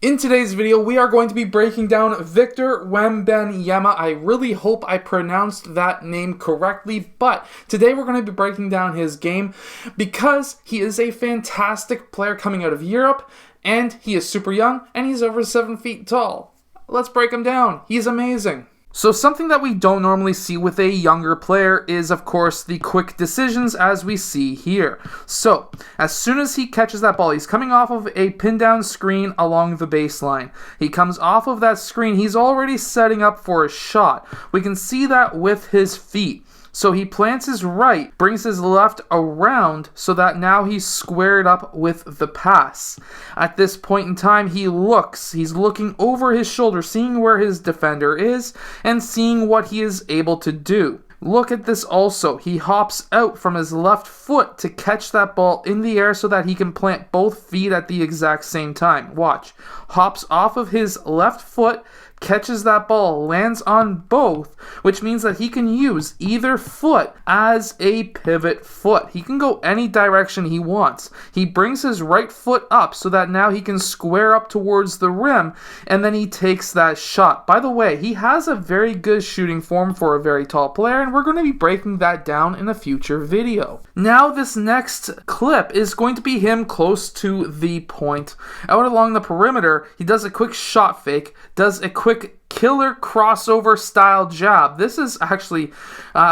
In today's video, we are going to be breaking down Victor Wembanyama. I really hope I pronounced that name correctly, but today we're going to be breaking down his game because he is a fantastic player coming out of Europe, and he is super young, and he's over 7 feet tall. Let's break him down. He's amazing. So something that we don't normally see with a younger player is, of course, the quick decisions as we see here. So, as soon as he catches that ball, he's coming off of a pin down screen along the baseline. He comes off of that screen, he's already setting up for a shot. We can see that with his feet. So he plants his right, brings his left around so that now he's squared up with the pass. At this point in time, he's looking over his shoulder, seeing where his defender is and seeing what he is able to do. Look at this also. He hops out from his left foot to catch that ball in the air so that he can plant both feet at the exact same time. Watch. Hops off of his left foot, catches that ball, lands on both, which means that he can use either foot as a pivot foot. He can go any direction he wants. He brings his right foot up so that now he can square up towards the rim, and then he takes that shot. By the way, he has a very good shooting form for a very tall player, and we're going to be breaking that down in a future video. Now this next clip is going to be him close to the point. Out along the perimeter, he does a quick shot fake, does a quick killer crossover style jab. This is actually,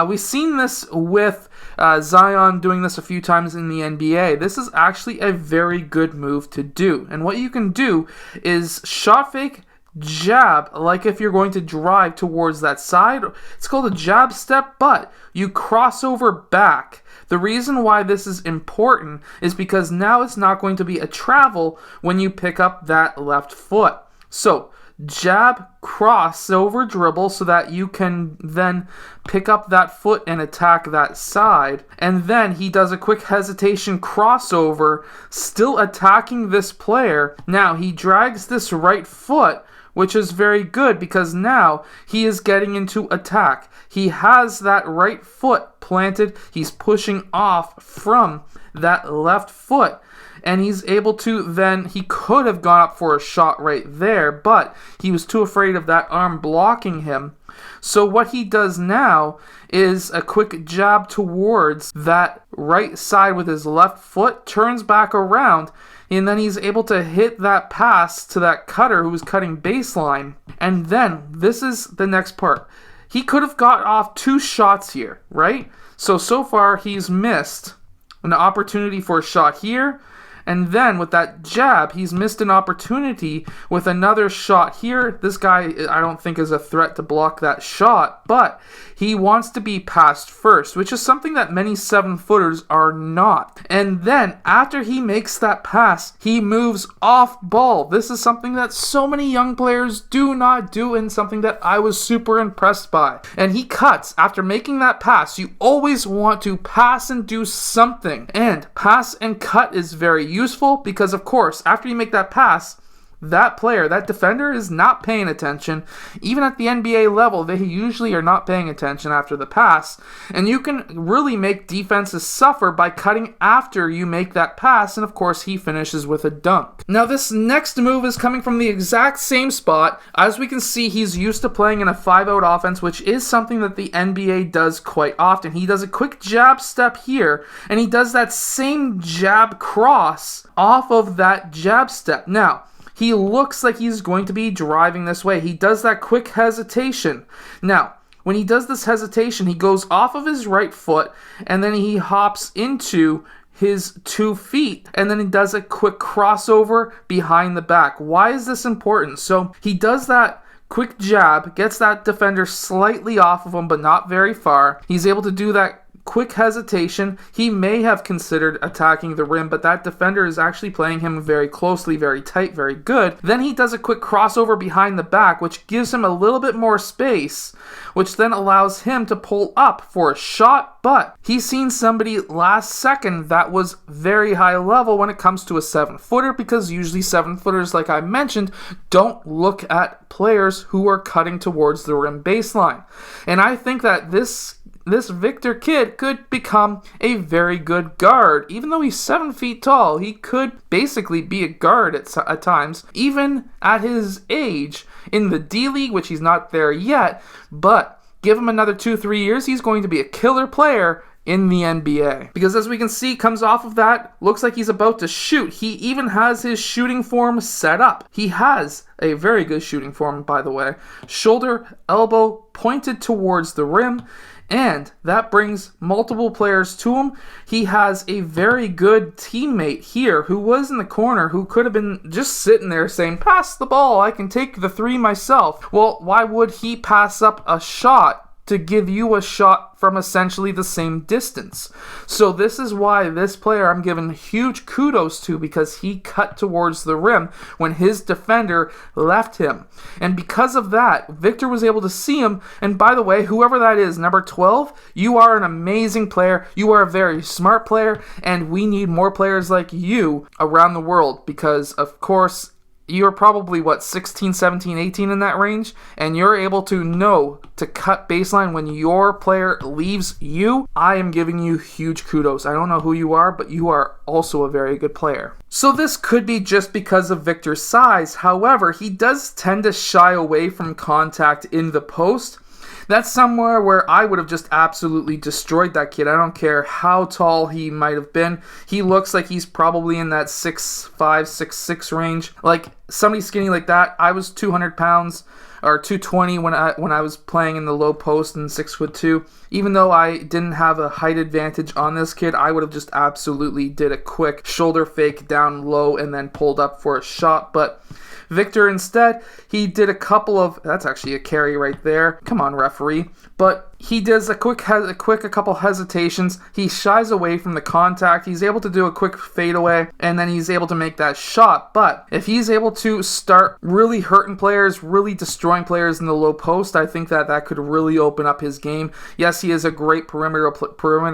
we've seen this with Zion doing this a few times in the NBA. This is actually a very good move to do. And what you can do is shot fake, jab, like if you're going to drive towards that side. It's called a jab step, but you cross over back. The reason why this is important is because now it's not going to be a travel when you pick up that left foot. So, jab, crossover dribble so that you can then pick up that foot and attack that side. And then he does a quick hesitation crossover, still attacking this player. Now he drags this right foot, which is very good because now he is getting into attack. He has that right foot planted. He's pushing off from that left foot. And he's able to then, he could have gone up for a shot right there, but he was too afraid of that arm blocking him. So what he does now is a quick jab towards that right side with his left foot, turns back around, and then he's able to hit that pass to that cutter who was cutting baseline. And then, this is the next part. He could have got off 2 shots here, right? So far he's missed an opportunity for a shot here. And then with that jab, he's missed an opportunity with another shot here. This guy, I don't think, is a threat to block that shot, but he wants to be passed first, which is something that many 7-footers are not. And then after he makes that pass, he moves off ball. This is something that so many young players do not do and something that I was super impressed by. And he cuts. After making that pass, you always want to pass and do something. And pass and cut is very useful because, of course, after you make that pass, that player, that defender is not paying attention. Even at the NBA level, they usually are not paying attention after the pass. And you can really make defenses suffer by cutting after you make that pass. And of course, he finishes with a dunk. Now, this next move is coming from the exact same spot. As we can see, he's used to playing in a 5-out offense, which is something that the NBA does quite often. He does a quick jab step here, and he does that same jab cross off of that jab step. Now, he looks like he's going to be driving this way. He does that quick hesitation. Now, when he does this hesitation, he goes off of his right foot, and then he hops into his 2 feet, and then he does a quick crossover behind the back. Why is this important? So he does that quick jab, gets that defender slightly off of him, but not very far. He's able to do that quick hesitation. He may have considered attacking the rim, but that defender is actually playing him very closely, very tight, very good. Then he does a quick crossover behind the back, which gives him a little bit more space, which then allows him to pull up for a shot, but he's seen somebody last second that was very high level when it comes to a 7-footer, because usually 7-footers, like I mentioned, don't look at players who are cutting towards the rim baseline. And I think that this this Victor kid could become a very good guard. Even though he's 7 feet tall, he could basically be a guard at times, even at his age in the D-League, which he's not there yet, but give him another 2-3 years, he's going to be a killer player in the NBA. Because as we can see, comes off of that, looks like he's about to shoot. He even has his shooting form set up. He has a very good shooting form, by the way. Shoulder, elbow, pointed towards the rim, and that brings multiple players to him. He has a very good teammate here who was in the corner who could have been just sitting there saying, pass the ball, I can take the three myself. Well, why would he pass up a shot to give you a shot from essentially the same distance? So this is why this player I'm giving huge kudos to, because he cut towards the rim when his defender left him. And because of that, Victor was able to see him. And by the way, whoever that is, number 12, you are an amazing player. You are a very smart player, and we need more players like you around the world because, of course, you're probably, 16, 17, 18 in that range, and you're able to know to cut baseline when your player leaves you. I am giving you huge kudos. I don't know who you are, but you are also a very good player. So this could be just because of Victor's size. However, he does tend to shy away from contact in the post. That's somewhere where I would have just absolutely destroyed that kid. I don't care how tall he might have been. He looks like he's probably in that 6'5", 6'6" range. Like, somebody skinny like that, I was 200 pounds or 220 when I was playing in the low post and 6'2". Even though I didn't have a height advantage on this kid, I would have just absolutely did a quick shoulder fake down low and then pulled up for a shot. But Victor instead, he did a couple of, that's actually a carry right there. Come on, referee. But he does a couple hesitations. He shies away from the contact. He's able to do a quick fadeaway, and then he's able to make that shot. But if he's able to start really hurting players, really destroying players in the low post, I think that could really open up his game. Yes, he is a great perimeter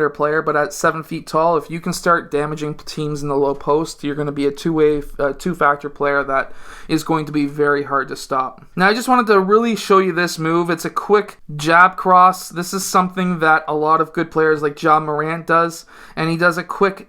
player, but at 7 feet tall, if you can start damaging teams in the low post, you're going to be a two-factor player that is going to be very hard to stop. Now, I just wanted to really show you this move. It's a quick jab cross. This is something that a lot of good players like John Morant does, and he does a quick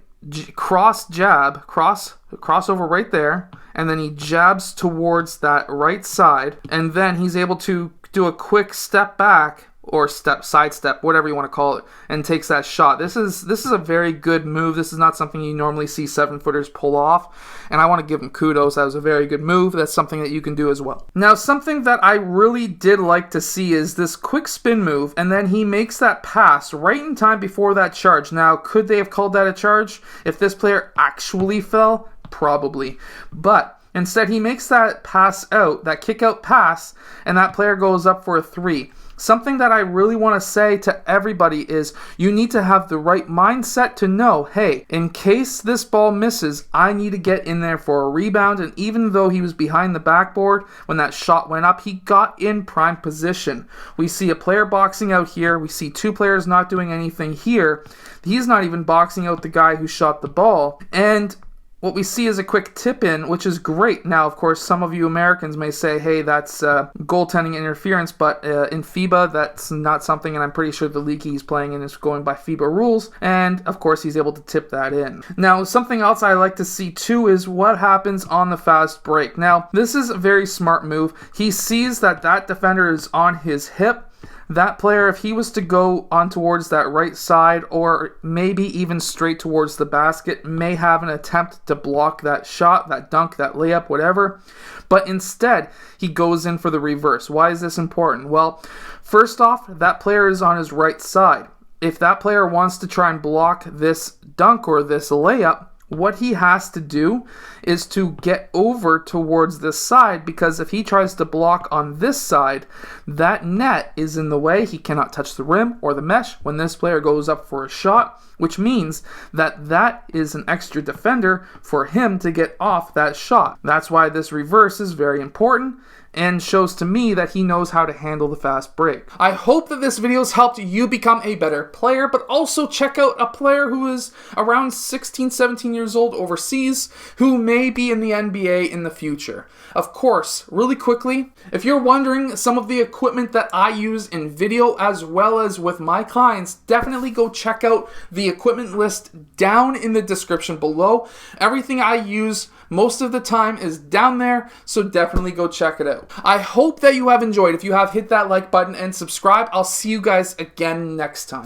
cross jab, crossover right there, and then he jabs towards that right side, and then he's able to do a quick step back or sidestep, whatever you want to call it, and takes that shot. This is a very good move. This is not something you normally see 7-footers pull off, and I want to give him kudos. That was a very good move. That's something that you can do as well. Now, something that I really did like to see is this quick spin move, and then he makes that pass right in time before that charge. Now, could they have called that a charge if this player actually fell? Probably. But instead, he makes that pass out, that kick out pass, and that player goes up for a three. Something that I really want to say to everybody is you need to have the right mindset to know, hey, in case this ball misses, I need to get in there for a rebound. And even though he was behind the backboard when that shot went up, he got in prime position. We see a player boxing out here. We see two players not doing anything here. He's not even boxing out the guy who shot the ball. And what we see is a quick tip-in, which is great. Now, of course, some of you Americans may say, hey, that's goaltending interference, but in FIBA, that's not something, and I'm pretty sure the league he's playing in is going by FIBA rules, and, of course, he's able to tip that in. Now, something else I like to see, too, is what happens on the fast break. Now, this is a very smart move. He sees that defender is on his hip. That player, if he was to go on towards that right side or maybe even straight towards the basket, may have an attempt to block that shot, that dunk, that layup, whatever. But instead, he goes in for the reverse. Why is this important? Well, first off, that player is on his right side. If that player wants to try and block this dunk or this layup, what he has to do is to get over towards this side, because if he tries to block on this side, that net is in the way. He cannot touch the rim or the mesh when this player goes up for a shot, which means that is an extra defender for him to get off that shot. That's why this reverse is very important and shows to me that he knows how to handle the fast break. I hope that this video has helped you become a better player, but also check out a player who is around 16, 17 years old overseas who may be in the NBA in the future. Of course, really quickly, if you're wondering some of the equipment that I use in video as well as with my clients, definitely go check out the equipment list down in the description below. Everything I use most of the time is down there, so definitely go check it out. I hope that you have enjoyed. If you have, hit that like button and subscribe. I'll see you guys again next time.